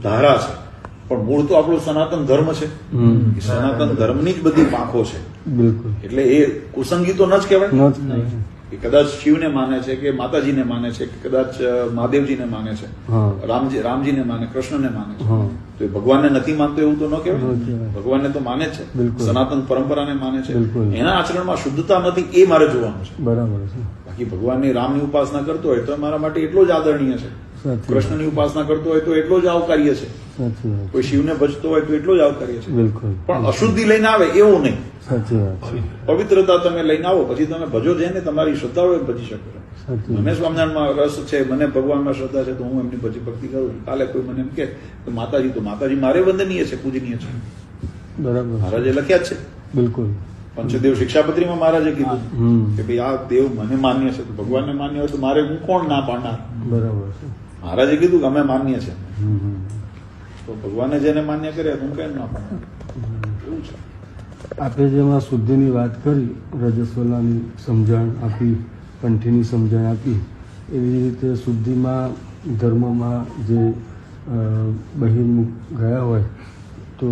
ધારા છે, પણ મૂળ તો આપણું સનાતન ધર્મ છે. સનાતન ધર્મની જ બધી પાંખો છે. બિલકુલ. એટલે એ કુસંગી તો ન જ કહેવાય. એ કદાચ શિવને માને છે કે માતાજીને માને છે કે કદાચ મહાદેવજીને માને છે, રામજીને માને, કૃષ્ણને માને છે, તો એ ભગવાનને નથી માનતો એવું તો ન કહેવાય. ભગવાનને તો માને છે, સનાતન પરંપરાને માને છે. એના આચરણમાં શુદ્ધતા નથી એ મારે જોવાનું છે. બરાબર છે. બાકી ભગવાનની રામની ઉપાસના કરતો હોય તો મારા માટે એટલો જ આદરણીય છે. કૃષ્ણની ઉપાસના કરતો હોય તો એટલો જ આવકાર્ય છે. કોઈ શિવને ભજતો હોય તો એટલો જ આવકાર્ય છે. પણ અશુદ્ધિ લઈને આવે એવું નહીં. સાચી વાત છે. પવિત્રતા તમે લઈને આવો, પછી તમે ભજો જઈને તમારી શ્રદ્ધા હોય ભજી શકો. મને સ્વામિનારાયણમાં રસ છે, મને ભગવાનમાં શ્રદ્ધા છે, તો હું એમની ભક્તિ કરું છું. કાલે કોઈ મને એમ કે માતાજી મારે વંદનીય છે, પૂજનીય છે. બરાબર. મહારાજે લખ્યા જ છે. બિલકુલ. પંચદેવ શિક્ષાપત્રીમાં મહારાજે કીધું કે ભાઈ આ દેવ મને માન્ય છે, તો ભગવાનને માન્ય હોય તો મારે હું કોણ ના પાડનાર. બરાબર છે. મહારાજે કીધું કે અમે માન્ય છે, તો ભગવાને જેને માન્ય કર્યા હું કેમ ના પાડનાર. એવું છે. આપણે જેમાં શુદ્ધિની વાત કરી, રજસ્વલાની સમજણ આપી, કંઠીની સમજણ આપી, એવી રીતે શુદ્ધિમાં ધર્મમાં જે બહિર્મુખ ગયા હોય તો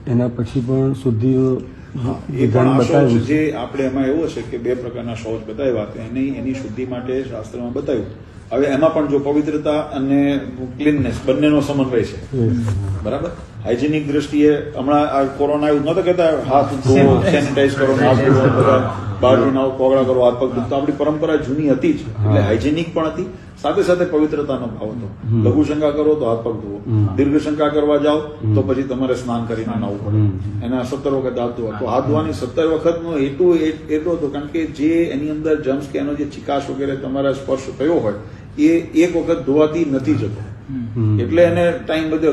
એના પછી પણ શુદ્ધિ એ પણ બતાવ્યું જે આપણે એમાં એવો છે કે બે પ્રકારના શૌચ બતાવ્યા, એની શુદ્ધિ માટે શાસ્ત્રમાં બતાવ્યું. હવે એમાં પણ જો પવિત્રતા અને ક્લીનનેસ બંનેનો સમન્વય છે. બરાબર. હાઇજેનિક દ્રષ્ટિએ હમણાં આ કોરોના એવું નહોતા કહેતા હાથ ધોવો, સેનિટાઈઝ કરો, બહાર જઈને કોગળા કરો, હાથ પગ ધોવો. આપણી પરંપરા જૂની હતી જ, એટલે હાઇજેનિક પણ હતી, સાથે સાથે પવિત્રતાનો ભાવ હતો. લઘુ શંકા કરો તો હાથ પગ ધોવો, દીર્ઘ શંકા કરવા જાઓ તો પછી તમારે સ્નાન કરીને નાવું પડે. એના 17 વખત હાથ ધોવા. તો હાથ ધોવાની 17 વખતનો હેતુ એટલો હતો કારણ કે જે એની અંદર જમ્સ કે એનો જે ચિકાશ વગેરે તમારા સ્પર્શ થયો હોય એ એક વખત ધોવાથી નથી જતો. એટલે એને ટાઈમ બધો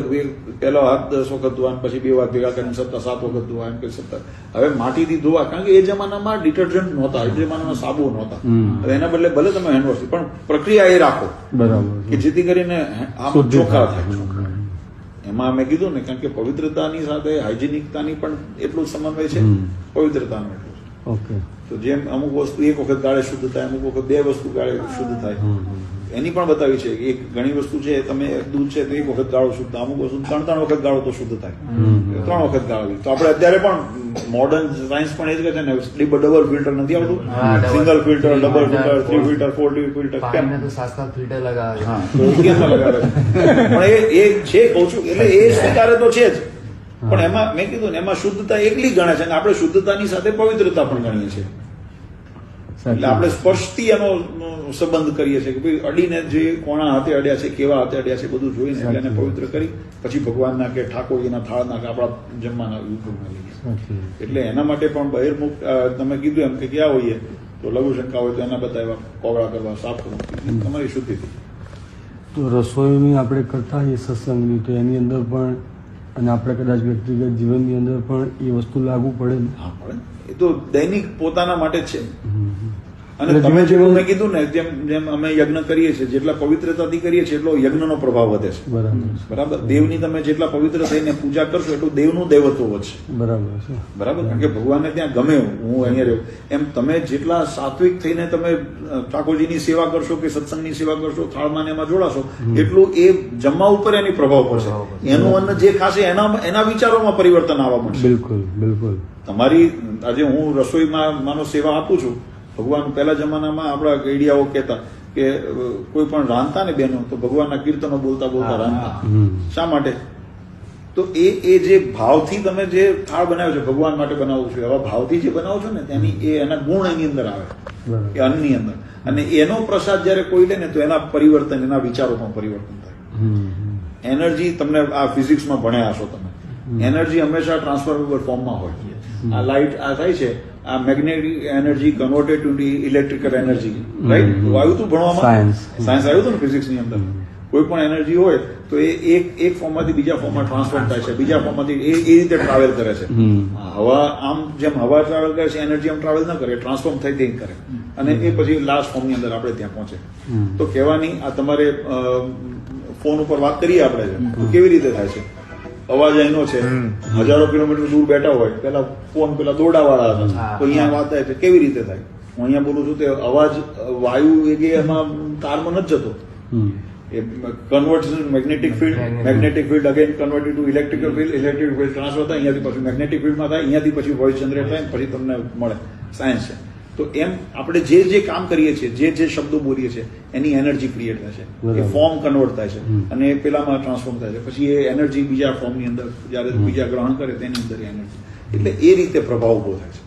પેલો હાથ 10 વખત ધોવા, પછી 2 વાર ભેગા કરીને 7 વખત ધોવા, એમ કે 17. હવે માટીથી ધોવા, કારણ કે એ જમાનામાં ડિટર્જન્ટ નહોતા, એ જમાનામાં સાબુ નહોતા. હવે એના બદલે ભલે તમે હેન્ડવોશ, પણ પ્રક્રિયા એ રાખો કે જેથી કરીને આમ ચોખ્ખા થાય. એમાં મેં કીધું ને, કારણ કે પવિત્રતાની સાથે હાઇજેનિકતાની પણ એટલું જ સમન્વય છે, પવિત્રતાનો એટલું છે. તો જેમ અમુક વસ્તુ એક વખત ગાળે શુદ્ધ થાય, અમુક વખત 2 વસ્તુ ગાળે શુદ્ધ થાય, એની પણ બતાવી છે. એક ઘણી વસ્તુ છે, તમે દૂધ છે તો 1 વખત ગાળો શુદ્ધ, અમુક વસ્તુ 3 વખત ગાળો તો શુદ્ધ થાય, 3 વખત ગાળવી. તો આપણે અત્યારે પણ મોડર્ન સાયન્સ પણ એ જ કહે છે ને, ડબલ ફિલ્ટર નથી આવતું, single filter, double filter, 3 filter, 4 filter, કેમ તો 7 ફિલ્ટર લગાવે. હા, તો કેમ લગાવે? પણ એ છે કહું છું, એટલે એ સ્વીકારે તો છે જ, પણ એમાં મેં કીધું ને, એમાં શુદ્ધતા એકલી ગણે છે, અને આપણે શુદ્ધતાની સાથે પવિત્રતા પણ ગણીએ છીએ. એટલે આપણે સ્પર્શથી એનો સંબંધ કરીએ છીએ કે ભાઈ અડીને જે કોણા હાથે અડ્યા છે, કેવા હાથે અડ્યા છે, બધું જોઈને એટલે એને પવિત્ર કરી પછી ભગવાનના કે ઠાકોરજીના થાળના કે આપણા જમવાના ઉપયોગમાં લઈએ. એટલે એના માટે પણ બહિર્મુખ તમે કીધું એમ કે ક્યાં હોઈએ તો લઘુ શંકા હોય તો એના બતાવ્યા, કોગળા કરવા, સાફ કરવું, તમારી શુદ્ધિથી. તો રસોઈની આપણે કરતા હોઈએ સત્સંગની, તો એની અંદર પણ અને આપણે કદાચ વ્યક્તિગત જીવનની અંદર પણ એ વસ્તુ લાગુ પડે ને? હા, પડે. એ તો દૈનિક પોતાના માટે જ છે. અને તમે જેવું મેં કીધું ને, જેમ અમે યજ્ઞ કરીએ છીએ, જેટલા પવિત્રતાથી કરીએ છીએ એટલો યજ્ઞનો પ્રભાવ વધે છે. બરાબર. દેવની તમે જેટલા પવિત્ર થઈને પૂજા કરશો એટલું દેવનું દેવત્વ વધશે. બરાબર છે. બરાબર. કારણ કે ભગવાનને ત્યાં ગમે હું અહીંયા રહ્યો એમ તમે જેટલા સાત્વિક થઈને તમે ઠાકોરજીની સેવા કરશો કે સત્સંગની સેવા કરશો, થાળમાં એમાં જોડાશો, એટલું એ જમવા ઉપર એની પ્રભાવ પડશે. એનું અન્ન જે ખાશે એના વિચારોમાં પરિવર્તન આવવા મળશે. બિલકુલ, બિલકુલ. તમારી આજે હું રસોઈમાં માનો સેવા આપું છું. ભગવાન પહેલા જમાનામાં આપણા ગઈડિયાઓ કહેતા કે કોઈ પણ રાંધતા ને બેનો તો ભગવાનના કીર્તનો બોલતા બોલતા રાંધતા. શા માટે? તો એ જે ભાવથી તમે જે થાળ બનાવ્યો છો, ભગવાન માટે બનાવો છો, એવા ભાવથી જે બનાવો છો ને તેની એના ગુણ એની અંદર આવે, એ અન્નની અંદર. અને એનો પ્રસાદ જયારે કોઈ લે ને તો એના પરિવર્તન, એના વિચારોમાં પરિવર્તન થાય. એનર્જી તમને આ ફિઝિક્સમાં ભણ્યા હશો તમે, એનર્જી હંમેશા ટ્રાન્સફરેબલ ફોર્મમાં હોય. આ લાઇટ આ થાય છે, આ magnetic energy converted to electrical energy, right? આવ્યું હતું ભણવામાં, સાયન્સ આવ્યું હતું ને ફિઝિક્સની અંદર. કોઈ પણ એનર્જી હોય તો એ એક ફોર્મમાંથી બીજા ફોર્મમાં ટ્રાન્સફોર્મ થાય છે, બીજા ફોર્મમાંથી એ રીતે ટ્રાવેલ કરે છે. હવા આમ જેમ હવા ટ્રાવેલ કરે છે, એનર્જી આમ ટ્રાવેલ ન કરે, ટ્રાન્સફોર્મ થઈ થઈ કરે, અને એ પછી લાસ્ટ ફોર્મની અંદર આપણે ત્યાં પહોંચે. તો કહેવાની આ તમારે ફોન ઉપર વાત કરીએ આપણે તો કેવી રીતે થાય છે? અવાજ અહીંનો છે, 1000 કિલોમીટર દૂર બેઠા હોય, પેલા ફોન પેલા દોરડાવાળા હતા, તો અહીંયા વાત થાય છે, કેવી રીતે થાય? હું અહીંયા બોલું છું તે અવાજ વાયુ વેગે એમાં તારમાં નથી જતો, એ converts magnetic field again converted to electrical field transfer થાય, અહીંયાથી પછી મેગ્નેટિક ફિલ્ડમાં થાય, અહીંયાથી પછી વોઇસ જનરેટ થાય, પછી તમને મળે. સાયન્સ છે. તો એમ આપણે જે કામ કરીએ છીએ, જે શબ્દો બોલીએ છીએ, એની એનર્જી ક્રિએટ થાય છે, એ ફોર્મ કન્વર્ટ થાય છે અને પેલામાં ટ્રાન્સફોર્મ થાય છે, પછી એ એનર્જી બીજા ફોર્મની અંદર જયારે બીજા ગ્રહણ કરે તેની અંદર એનર્જી, એટલે એ રીતે પ્રભાવ ઉભો થાય છે.